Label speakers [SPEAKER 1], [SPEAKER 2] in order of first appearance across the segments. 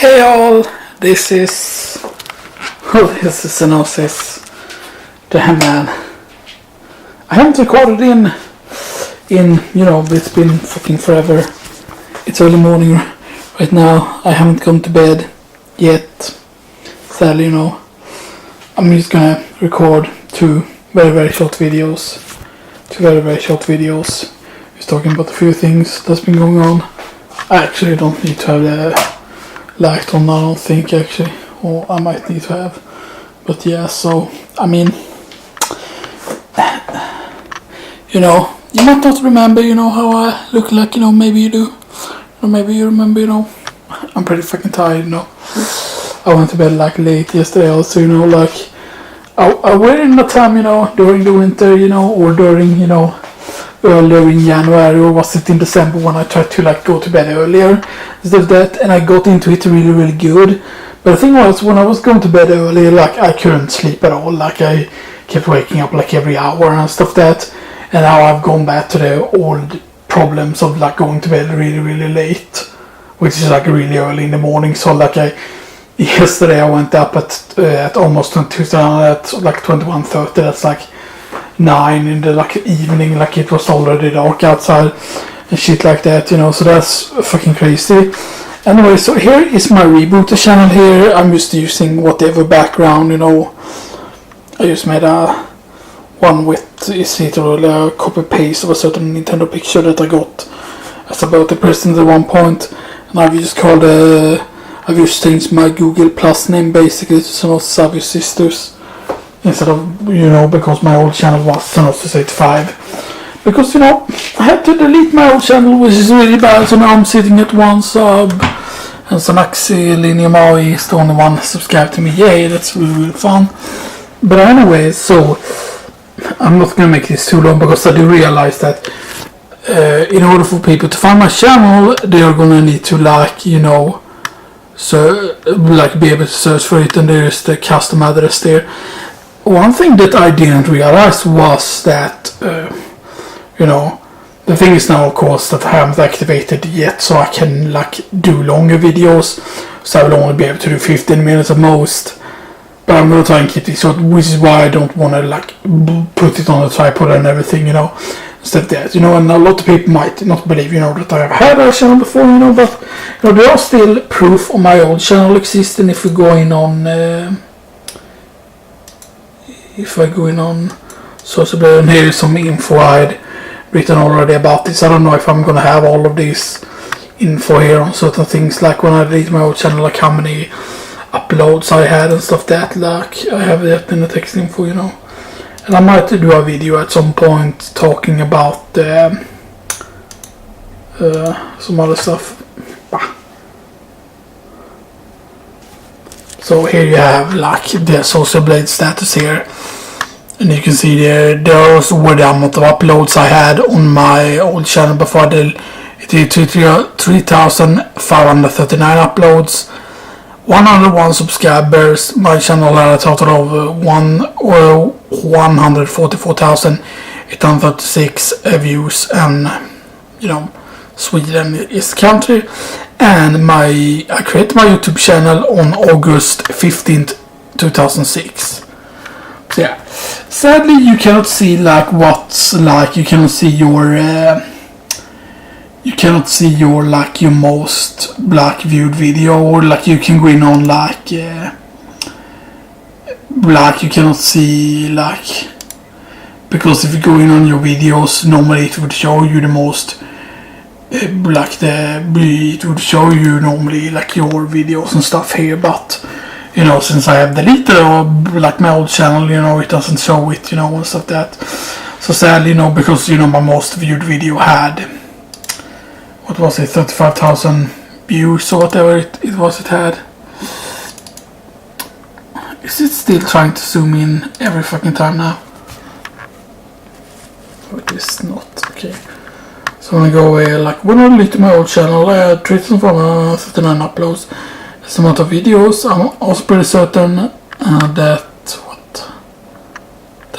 [SPEAKER 1] Hey all, this is Xenoxis. Damn man, I haven't recorded in it's been fucking forever. It's early morning right now. I haven't gone to bed yet. Sadly, I'm just gonna record two very short videos. Just talking about a few things that's been going on. I actually don't need to have the light on, I don't think actually, or I might need to have, but yeah. So I mean, you might not remember how I look like, maybe you do, or maybe you remember. I'm pretty fucking tired. I went to bed late yesterday also, I went in the time, during the winter, or during, earlier in January, or was it in December when I tried to go to bed earlier instead of that, and I got into it really good. But the thing was, when I was going to bed earlier, I couldn't sleep at all. I kept waking up every hour and stuff that, and now I've gone back to the old problems of going to bed really late, which is really early in the morning. So yesterday I went up at almost 22 at 21:30. That's 9 in the evening, it was already dark outside and shit like that, so that's fucking crazy. Anyway, so here is my Reboot channel here. I'm just using whatever background, I just made one with literally a copy paste of a certain Nintendo picture that I got as a birthday present at one point, and I've just changed my Google Plus name basically to some of Savage Sisters instead of, because my old channel was Xenoxis 85. Because, I had to delete my old channel, which is really bad, so now I'm sitting at 1 sub, and Xenoxis Linear Maui is the only one subscribed to me. Yay, that's really fun. But anyway, so I'm not gonna make this too long, because I do realize that in order for people to find my channel, they are gonna need to be able to search for it, and there's the custom address there. One thing that I didn't realize was that the thing is now, of course, that I haven't activated yet, so I can do longer videos, so I will only be able to do 15 minutes at most, but I'm gonna try and keep it short, which is why I don't want to put it on a tripod and everything, instead of that, and a lot of people might not believe, that I have had a channel before, but there are still proof of my old channel existing. If we go in on social media, and here is some info I'd written already about this. I don't know if I'm gonna have all of this info here on certain things, when I delete my old channel, how many uploads I had and stuff that, I have that in the text info, and I might do a video at some point talking about some other stuff. So here you have the social blade status here, and you can see there's where the amount of uploads I had on my old channel before it did 3,539 uploads, 101 subscribers. My channel had a total of 144,836 views, and Sweden is the country. And I created my YouTube channel on August 15th, 2006. So yeah, sadly you cannot see you cannot see your your most viewed video, or you can go in on you cannot see because if you go in on your videos, normally it would show you the most it would show you normally your videos and stuff here, but since I have deleted my old channel, it doesn't show it, and stuff that. So sadly, because my most viewed video had, what was it, 35,000 views or whatever it had. Is it still trying to zoom in every fucking time now? Oh, it is not. Okay. So I'm gonna go away. When I deleted my old channel, I had 3,439 uploads. That's the amount of videos. I'm also pretty certain that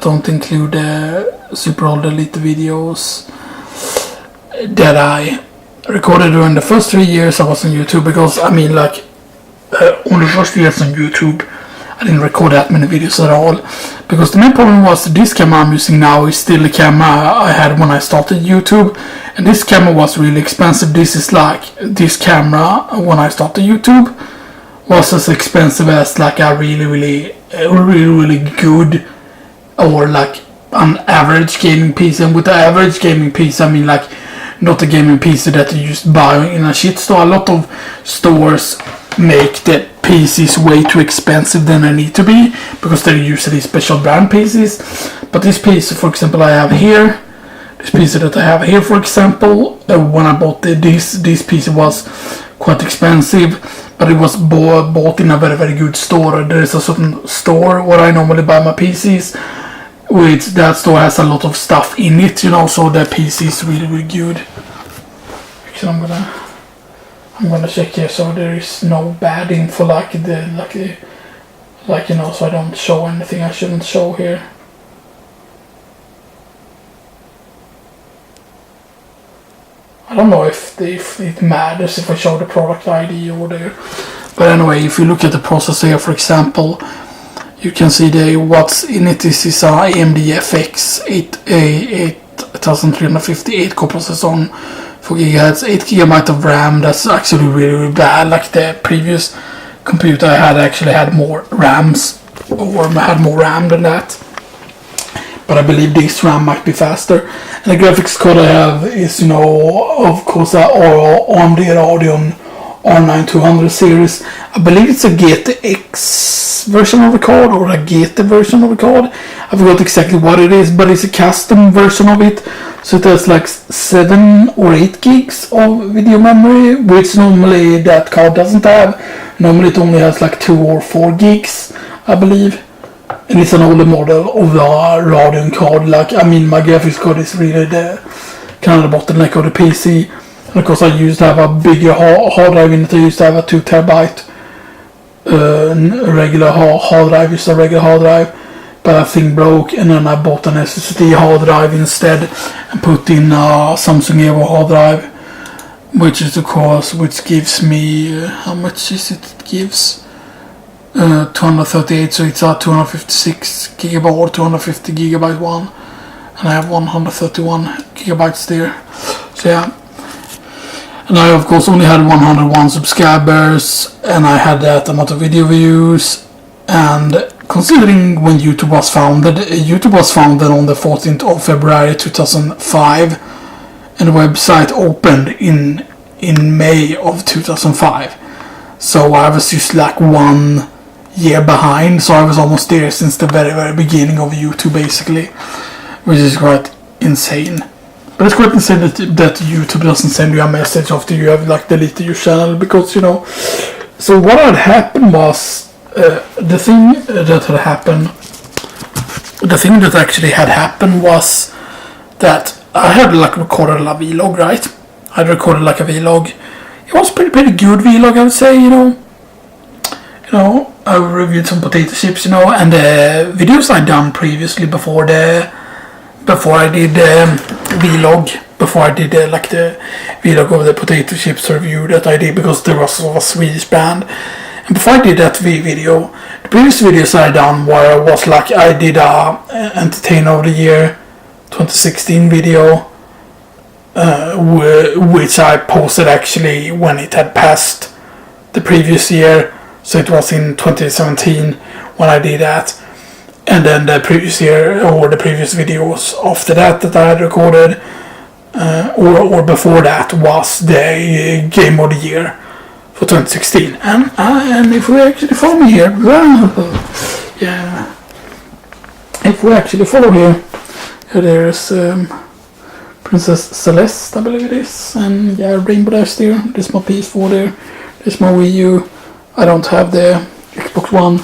[SPEAKER 1] don't include the super old deleted videos that I recorded during the first 3 years I was on YouTube, because on the first years on YouTube, I didn't record that many videos at all, because the main problem was this camera I'm using now is still the camera I had when I started YouTube, and this camera was really expensive. This is like, this camera when I started YouTube was as expensive as like a really good, or like an average gaming PC. And with the average gaming PC I mean like not a gaming PC that you just buy in a shit store. A lot of stores make the PCs way too expensive than they need to be, because they're usually special brand PCs. But this PC, for example, I have here, this PC that I have here, for example, when I bought this PC was quite expensive, but it was bought in a very good store. There is a certain store where I normally buy my PCs, which that store has a lot of stuff in it, you know, so the PC is really good. Actually, I'm gonna check here so there is no bad info like you know, so I don't show anything I shouldn't show here. I don't know if it matters if I show the product ID or there, but anyway, if you look at the processor here, for example, you can see what's in it. This is a AMD FX 8358 core processor on 4 GHz, 8 GB of RAM. That's actually really bad. Like the previous computer I had actually had more RAMs, or had more RAM than that. But I believe this RAM might be faster. And the graphics card I have is, you know, of course, AMD Radeon R9200 series. I believe it's a GTX version of the card, or a GT version of the card. I forgot exactly what it is, but it's a custom version of it. So it has like 7 or 8 gigs of video memory, which normally that card doesn't have. Normally it only has like 2 or 4 gigs, I believe. And it's an older model of the Radeon card. Like, I mean, my graphics card is really the kind of the bottleneck of the PC. And of course I used to have a bigger hard drive in it. I used to have a 2 terabyte regular hard drive, just a regular hard drive. But that thing broke, and then I bought an SSD hard drive instead and put in a Samsung Evo hard drive, which is of course, which gives me, how much is it? It gives 238, so it's a 256 gigabyte or 250 gigabyte one, and I have 131 gigabytes there. So yeah, and I of course only had 101 subscribers, and I had that amount of video views. And considering when YouTube was founded on the 14th of February 2005, and the website opened in May of 2005. So I was just like 1 year behind, so I was almost there since the very beginning of YouTube, basically, which is quite insane. But it's quite insane that YouTube doesn't send you a message after you have like deleted your channel, because, you know. So what had happened was, the thing that actually had happened was that I had like recorded a vlog, right? I'd recorded like a vlog. It was pretty good vlog, I would say, you know. I reviewed some potato chips, you know, and the videos I'd done previously before I did vlog, before I did like the vlog of the potato chips review that I did, because there was a Swedish band. And before I did that video, the previous videos I done was like, I did a Entertainer of the Year 2016 video, which I posted actually when it had passed the previous year. So it was in 2017 when I did that. And then the previous year, or the previous videos after that I had recorded, or before that, was the Game of the Year for 2016. And if we actually follow me here, yeah, if we actually follow here, there's Princess Celeste, I believe it is, and yeah, Rainbow Dash there. There's my PS4 there. There's my Wii U. I don't have the Xbox One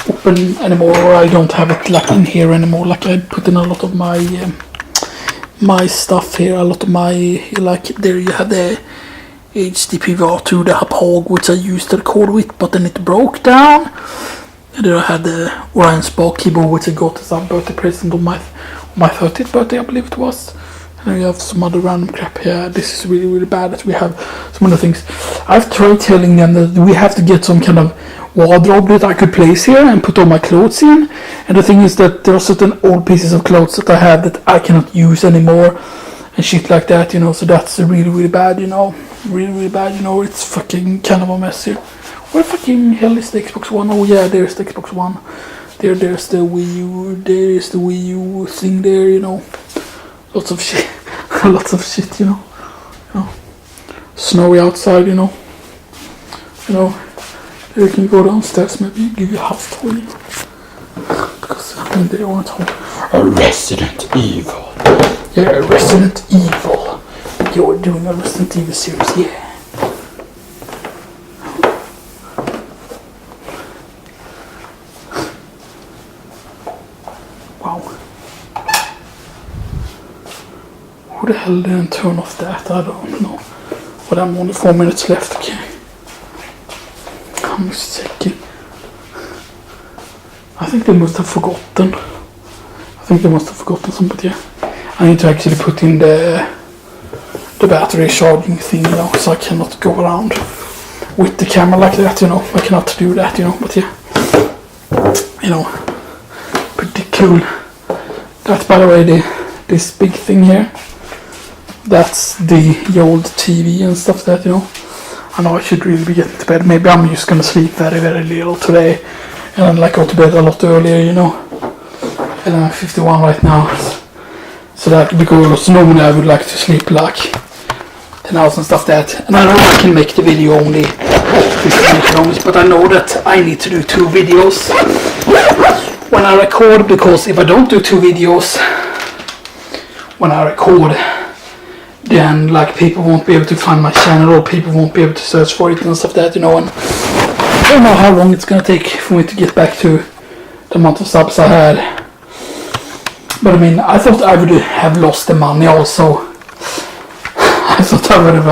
[SPEAKER 1] open anymore, or I don't have it like in here anymore. Like I put in a lot of my my stuff here, a lot of my, like there you have the HD PVR2, the Hog, which I used to record with, but then it broke down. And then I had the Orion Spark keyboard, which I got as a birthday present on my 30th birthday, I believe it was. And we have some other random crap here. This is really, really bad that we have some other things. I've tried telling them that we have to get some kind of wardrobe that I could place here and put all my clothes in. And the thing is that there are certain old pieces of clothes that I have that I cannot use anymore. And shit like that, you know. So that's really, really bad, you know. Really, really bad, you know. It's fucking kind of a mess here. Where the fucking hell is the Xbox One? Oh yeah, there's the Xbox One. There's the Wii U. There's the Wii U thing there, you know. Lots of shit. Lots of shit, you know. Snowy outside, you know. You can go downstairs, maybe give you a house tour. Because I mean they want a Resident Evil. Yeah, Resident Evil. You're doing a Resident Evil series, yeah. Wow. Who the hell didn't turn off that? I don't know. But I'm only 4 minutes left, okay. I'm just checking. I think they must have forgotten. Something, yeah. I need to actually put in the battery charging thing, you know, so I cannot go around with the camera like that, you know. I cannot do that, you know, but yeah. You know, pretty cool. That's, by the way, this big thing here. That's the old TV and stuff that, you know. I know I should really be getting to bed. Maybe I'm just gonna sleep very, very little today. And then like go to bed a lot earlier, you know. And I'm 51 right now. So that because normally I would like to sleep like 10 hours and stuff that. And I know I can make the video only 15 minutes, but I know that I need to do 2 videos when I record, because if I don't do 2 videos when I record, then like people won't be able to find my channel, or people won't be able to search for it and stuff that, you know. And I don't know how long it's gonna take for me to get back to the amount of subs I had. But I mean, I thought I would have lost the money also. I thought I would have